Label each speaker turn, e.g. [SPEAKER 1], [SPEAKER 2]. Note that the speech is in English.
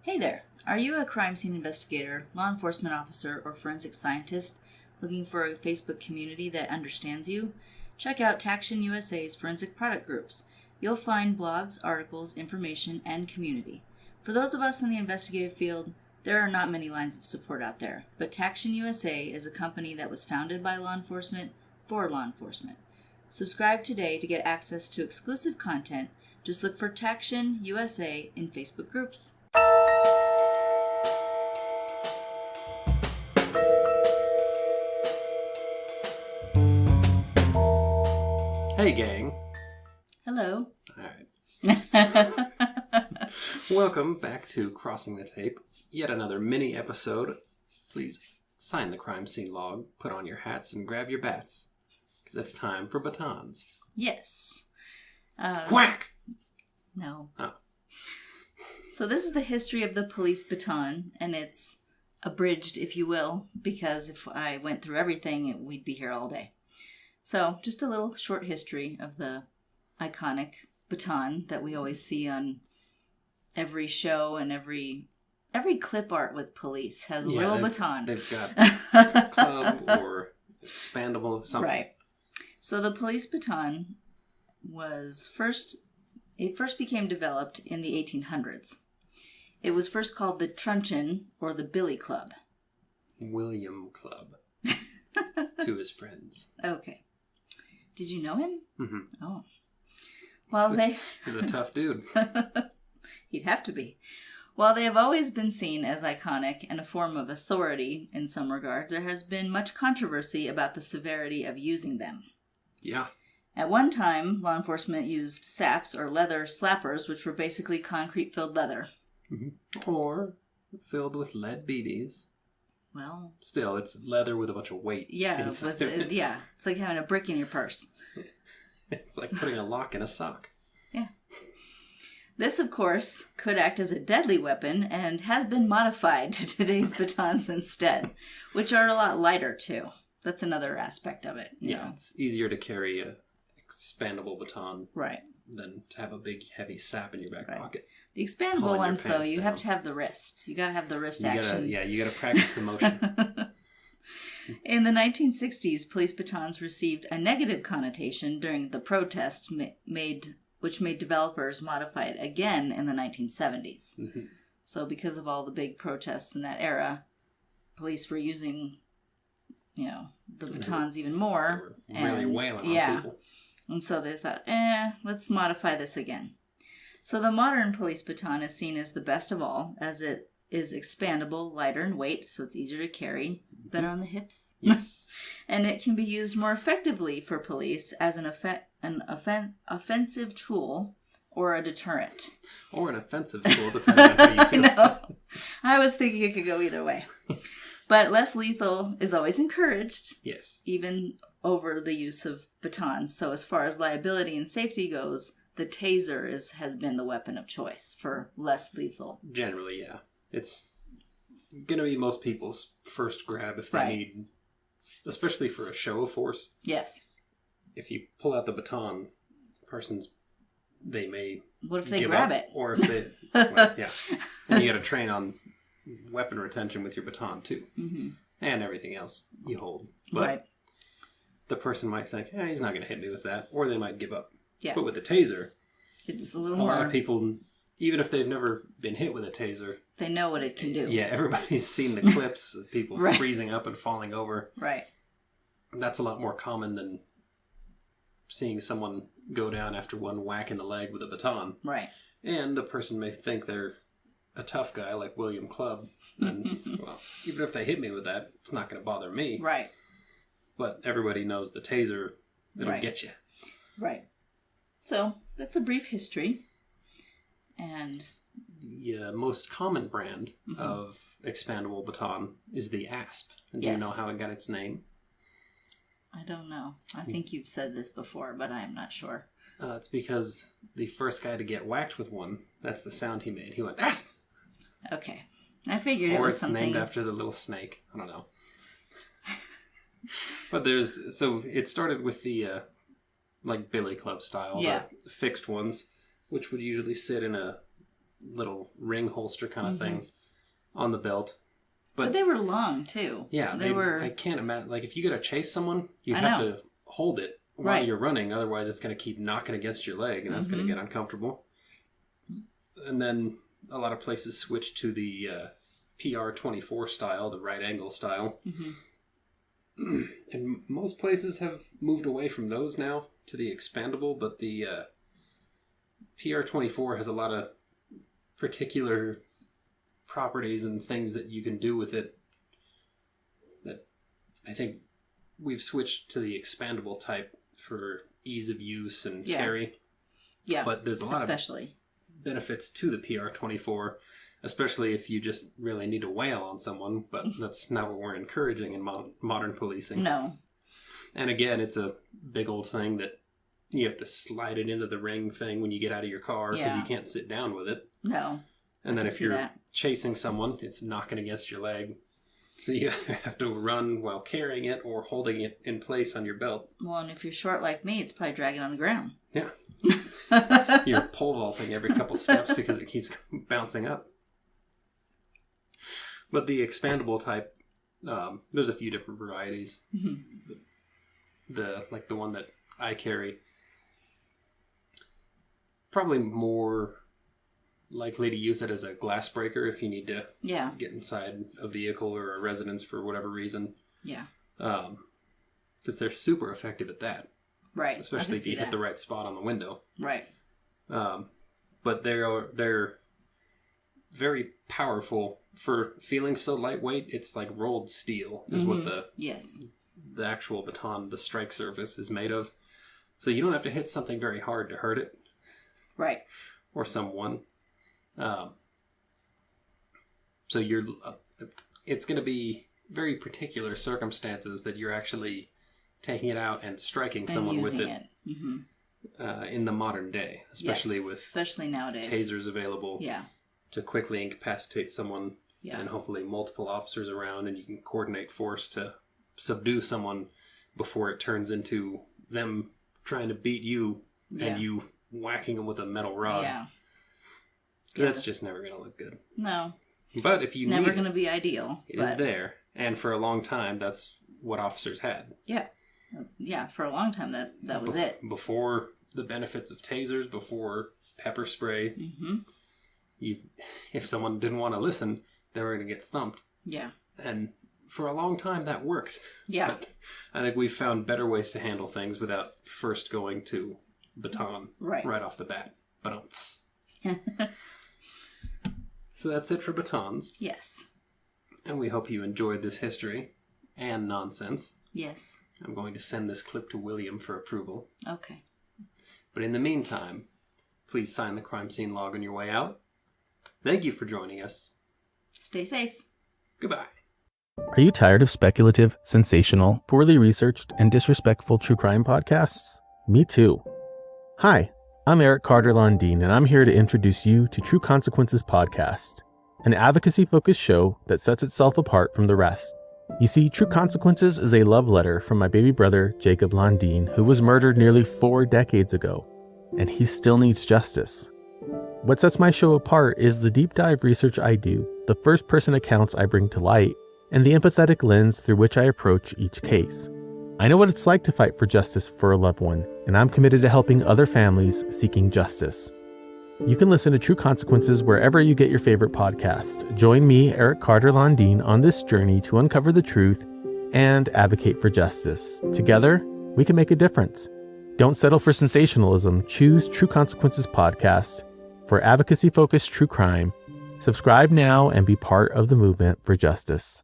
[SPEAKER 1] Hey there! Are you a crime scene investigator, law enforcement officer, or forensic scientist looking for a Facebook community that understands you? Check out Taction USA's forensic product groups. You'll find blogs, articles, information, and community. For those of us in the investigative field, there are not many lines of support out there, but Taction USA is a company that was founded by law enforcement for law enforcement. Subscribe today to get access to exclusive content. Just look for Taction USA in Facebook groups.
[SPEAKER 2] Hey, gang.
[SPEAKER 1] Hello.
[SPEAKER 2] All right. Welcome back to Crossing the Tape. Yet another mini episode. Please sign the crime scene log, put on your hats, and grab your bats. Because it's time for batons.
[SPEAKER 1] Yes.
[SPEAKER 2] Whack!
[SPEAKER 1] No.
[SPEAKER 2] Oh.
[SPEAKER 1] So this is the history of the police baton, and it's abridged, if you will, because if I went through everything, we'd be here all day. So just a little short history of the iconic baton that we always see on every show, and every clip art with police has a little baton. They've
[SPEAKER 2] got a club or expandable something.
[SPEAKER 1] Right. So the police baton first became developed in the 1800s. It was first called the truncheon or the billy club.
[SPEAKER 2] William Club. To his friends.
[SPEAKER 1] Okay. Did you know him?
[SPEAKER 2] Mm-hmm.
[SPEAKER 1] Oh. Well,
[SPEAKER 2] He's a tough dude.
[SPEAKER 1] He'd have to be. While they have always been seen as iconic and a form of authority in some regard, there has been much controversy about the severity of using them.
[SPEAKER 2] Yeah.
[SPEAKER 1] At one time, law enforcement used saps or leather slappers, which were basically concrete-filled leather.
[SPEAKER 2] Mm-hmm. Or filled with lead BBs.
[SPEAKER 1] Well,
[SPEAKER 2] still, it's leather with a bunch of weight.
[SPEAKER 1] Yeah, it's like having a brick in your purse.
[SPEAKER 2] It's like putting a lock in a sock.
[SPEAKER 1] Yeah. This, of course, could act as a deadly weapon and has been modified to today's batons instead, which are a lot lighter, too. That's another aspect of it. You know?
[SPEAKER 2] It's easier to carry a expandable baton
[SPEAKER 1] right.
[SPEAKER 2] than to have a big, heavy sap in your back pocket.
[SPEAKER 1] The expandable ones, though, you have to have the wrist. You got to have the wrist action.
[SPEAKER 2] You got to practice the motion.
[SPEAKER 1] In the 1960s, police batons received a negative connotation during the protests which made developers modify it again in the 1970s. Mm-hmm. So because of all the big protests in that era, police were using, the batons even more.
[SPEAKER 2] They were really wailing on people.
[SPEAKER 1] And so they thought, let's modify this again. So the modern police baton is seen as the best of all, as it is expandable, lighter in weight, so it's easier to carry, better on the hips.
[SPEAKER 2] Yes.
[SPEAKER 1] And it can be used more effectively for police as an offensive tool or a deterrent.
[SPEAKER 2] Or an offensive tool, depending on how you feel.
[SPEAKER 1] No. I was thinking it could go either way. But less lethal is always encouraged.
[SPEAKER 2] Yes.
[SPEAKER 1] Even over the use of batons. So as far as liability and safety goes, the taser has been the weapon of choice for less lethal.
[SPEAKER 2] Generally, yeah. It's going to be most people's first grab if they need, especially for a show of force.
[SPEAKER 1] Yes.
[SPEAKER 2] If you pull out the baton, they may
[SPEAKER 1] What if they grab it?
[SPEAKER 2] Or if they, yeah. And you got to train on weapon retention with your baton too. Mm-hmm. And everything else you hold. But the person might think, he's not going to hit me with that. Or they might give up. Yeah. But with the taser,
[SPEAKER 1] it's a lot
[SPEAKER 2] of people, even if they've never been hit with a taser,
[SPEAKER 1] they know what it can do.
[SPEAKER 2] Yeah, everybody's seen the clips of people freezing up and falling over.
[SPEAKER 1] Right.
[SPEAKER 2] That's a lot more common than seeing someone go down after one whack in the leg with a baton.
[SPEAKER 1] Right.
[SPEAKER 2] And the person may think they're a tough guy like William Club. And, well, even if they hit me with that, it's not going to bother me.
[SPEAKER 1] Right.
[SPEAKER 2] But everybody knows the taser, it'll get you.
[SPEAKER 1] Right. So, that's a brief history. And
[SPEAKER 2] the most common brand of expandable baton is the ASP. And do you know how it got its name?
[SPEAKER 1] I don't know. I think you've said this before, but I'm not sure.
[SPEAKER 2] It's because the first guy to get whacked with one, that's the sound he made. He went, ASP!
[SPEAKER 1] Okay. I figured it was something.
[SPEAKER 2] Or it's named after the little snake. I don't know. But it started with the, billy club style, the fixed ones, which would usually sit in a little ring holster kind of thing on the belt.
[SPEAKER 1] But they were long, too.
[SPEAKER 2] Yeah,
[SPEAKER 1] they were...
[SPEAKER 2] I can't imagine... Like, if you gotta chase someone, you have to hold it while you're running. Otherwise, it's going to keep knocking against your leg, and that's going to get uncomfortable. And then a lot of places switch to the PR-24 style, the right angle style. And most places have moved away from those now to the expandable, but the PR-24 has a lot of particular properties and things that you can do with it that I think we've switched to the expandable type for ease of use and carry. Yeah, but there's a lot of benefits to the PR-24, especially if you just really need to wail on someone, but that's not what we're encouraging in modern policing. No. And again, it's a big old thing that you have to slide it into the ring thing when you get out of your car because you can't sit down with it. No. And then if you're chasing someone, it's knocking against your leg. So you have to run while carrying it or holding it in place on your belt.
[SPEAKER 1] Well, and if you're short like me, it's probably dragging on the ground.
[SPEAKER 2] Yeah. You're pole vaulting every couple steps because it keeps bouncing up. But the expandable type, there's a few different varieties. The one that I carry, probably more likely to use it as a glass breaker if you need to get inside a vehicle or a residence for whatever reason. Yeah. Because they're super effective at that. Right. Especially if you hit the right spot on the window. Right. But they're very powerful for feeling so lightweight. It's like rolled steel is what the actual baton, the strike surface is made of. So you don't have to hit something very hard to hurt it. Right. Or someone. So it's going to be very particular circumstances that you're actually taking it out and striking someone with it. In the modern day, especially nowadays, tasers available to quickly incapacitate someone and hopefully multiple officers around, and you can coordinate force to subdue someone before it turns into them trying to beat you and you whacking them with a metal rod. Yeah. That's just never going to look good. No. But if you need it, it's never going to be ideal. It is there. And for a long time, that's what officers had. Yeah. Yeah, for a long time, that was it. Before the benefits of tasers, before pepper spray, if someone didn't want to listen, they were going to get thumped. Yeah. And for a long time, that worked. Yeah. But I think we've found better ways to handle things without first going to baton right off the bat. But So that's it for batons. Yes. And we hope you enjoyed this history and nonsense. Yes. I'm going to send this clip to William for approval. Okay. But in the meantime, please sign the crime scene log on your way out. Thank you for joining us.
[SPEAKER 1] Stay safe.
[SPEAKER 2] Goodbye.
[SPEAKER 3] Are you tired of speculative, sensational, poorly researched, and disrespectful true crime podcasts? Me too. Hi, I'm Eric Carter Londine, and I'm here to introduce you to True Consequences Podcast, an advocacy-focused show that sets itself apart from the rest. You see, True Consequences is a love letter from my baby brother, Jacob Londine, who was murdered nearly 4 decades ago, and he still needs justice. What sets my show apart is the deep dive research I do, the first-person accounts I bring to light, and the empathetic lens through which I approach each case. I know what it's like to fight for justice for a loved one, and I'm committed to helping other families seeking justice. You can listen to True Consequences wherever you get your favorite podcast. Join me, Eric Carter Londine, on this journey to uncover the truth and advocate for justice. Together, we can make a difference. Don't settle for sensationalism. Choose True Consequences Podcast for advocacy-focused true crime. Subscribe now and be part of the movement for justice.